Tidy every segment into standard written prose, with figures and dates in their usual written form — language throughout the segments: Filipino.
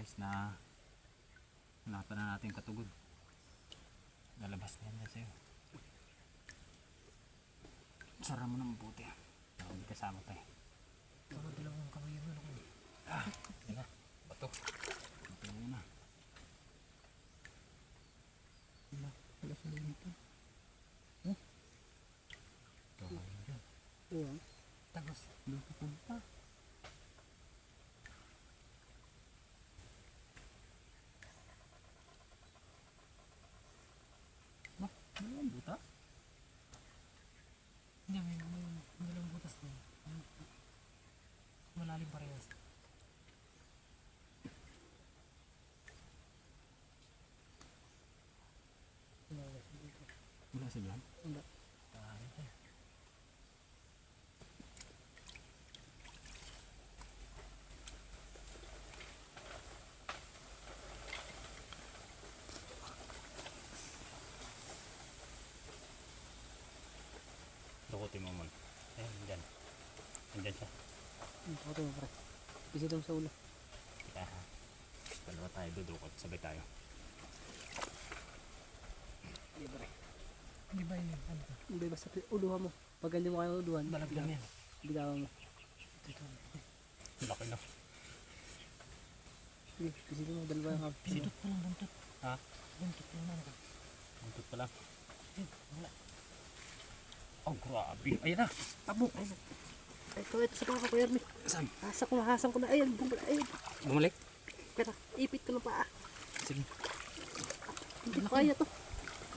guys na hanapan na natin katugod. Lalabas na yan sa'yo. Sara mo ng mabuti. Hindi kasama pa eh. Pero dalawang kamay yun ako. Yan na. Bato. Bato mo na. Wala sa dito. Oo. Tagos. Doon pupunta. Ano yung butas? Hindi, may dalawang butas na. Malalim parehas. Wala sa dyan? Wala. Dukutin mo muna. Ayan, dyan. Andyan siya. Ito mo pare. Kasi daw sa ulo. Kaya ha. Dalawa tayo dudukot. Sabay tayo. Hindi pare. Hindi ba yun? Ano to? Hindi ba sa uluhan mo? Pag hindi mo kaya uluhan. Dalag lang yan. Bitawan mo. Ito. Laki na. Sige, pisilin mo. Dalawa yung kapit. Pisilot pa lang, buntot. Ha? Buntot pa lang. Buntot pa lang. Wala. Oh, grabe. Ayan na. Abo. Ito sa paka ko, Yermi. Saan? Hasang ko na. Ayan, ayan. Bumalik? Pero, ipit ko ng paa. Sige. Hindi ko kaya to.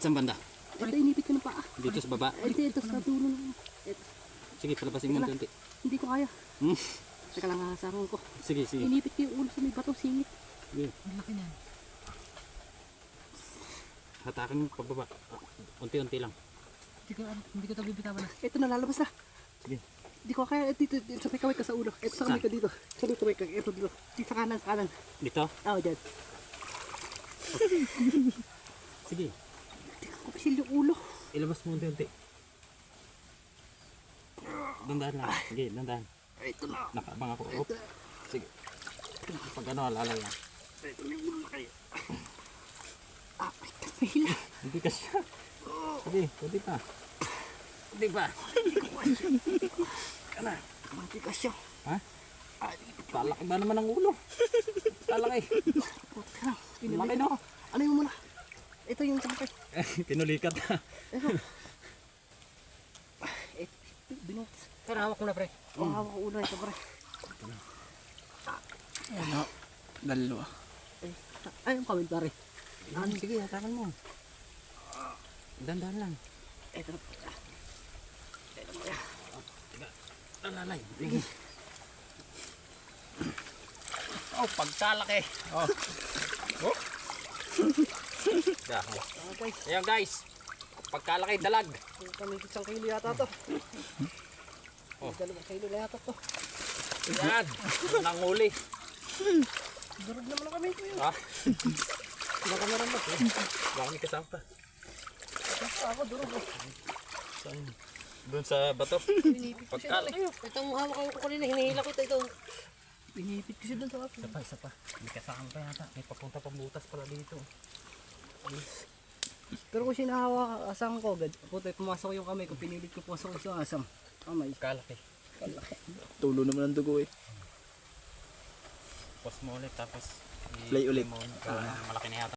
Saan banda? Ito, inipit ko ng paa. Dito sa baba? Ito sa dulo na. Ito. Sige, palabasin mo unti. Hindi ko kaya. Hmm? Teka lang, hasangan ko. Sige, sige. Inipit ko yung ulo sa may bato, singit. Sige. Ang laki niyan. Hatakin mo pababa. Unti-unti lang. Hindi ko ito bibitawan na. Ito na, lalabas na. Sige. Hindi ko kaya. Dito, sa may kamay ka sa ulo. Ito sa kamay ka dito. Sa may kamay ka. Ito dito. Dito sa kanan, sa kanan. Dito? Oo, dyan. Sige. Hindi ko kapisil yung ulo. Ilabas mo unti-unti. Dandahan lang. Sige, dandahan. Ito na. Nakaabang ako. Op. Sige. Pag ano, alalay yan. Ito na yung ulo kayo. Ay, kapila. Hindi ka siya. Sige, pwede pa. Pwede pa. Kana. Mantikas siya. Ha? Talaki ba naman ang ulo? Talaki. Laki no? Ano yung muna? Ito yung samakay. Pinulikat na. Ito. Binot. Pero hawak ko na, pre. Hawak ko una ito, pre. Ano? Dalawa. Ay, yung kawin, pare. Sige, hatakan mo. Dandahan lang. Ito na. Ito na. Alalay. Sige. Oh, pagkalaki. Oh. Oh. Guys, Ayan guys. Pagkalaki dalag. kami 1 kilo yata to. Oh. 2 kilo na yata to. Ayan. Nanguli. Durog naman ang kami ko yun. Ah, Baka meron ba? baka may kasama pa. Ako, durog eh. Saan? Doon sa bato. Pinipit ko siya. Pagkalaki. Ito ang hawak ko kanina. Hinihila ko ito. Pinipit ko siya doon sa akin. Isa pa. May kasama pa yata. May papunta pang butas pala dito. Pero kung sinahawa asang ko agad, puto, pumasok yung kamay ko, pinilit ko pumasok sa asang kamay. Kalaki. Tulo naman ang dugo eh. Pause mo ulit tapos Play ulit. Malaki na yata.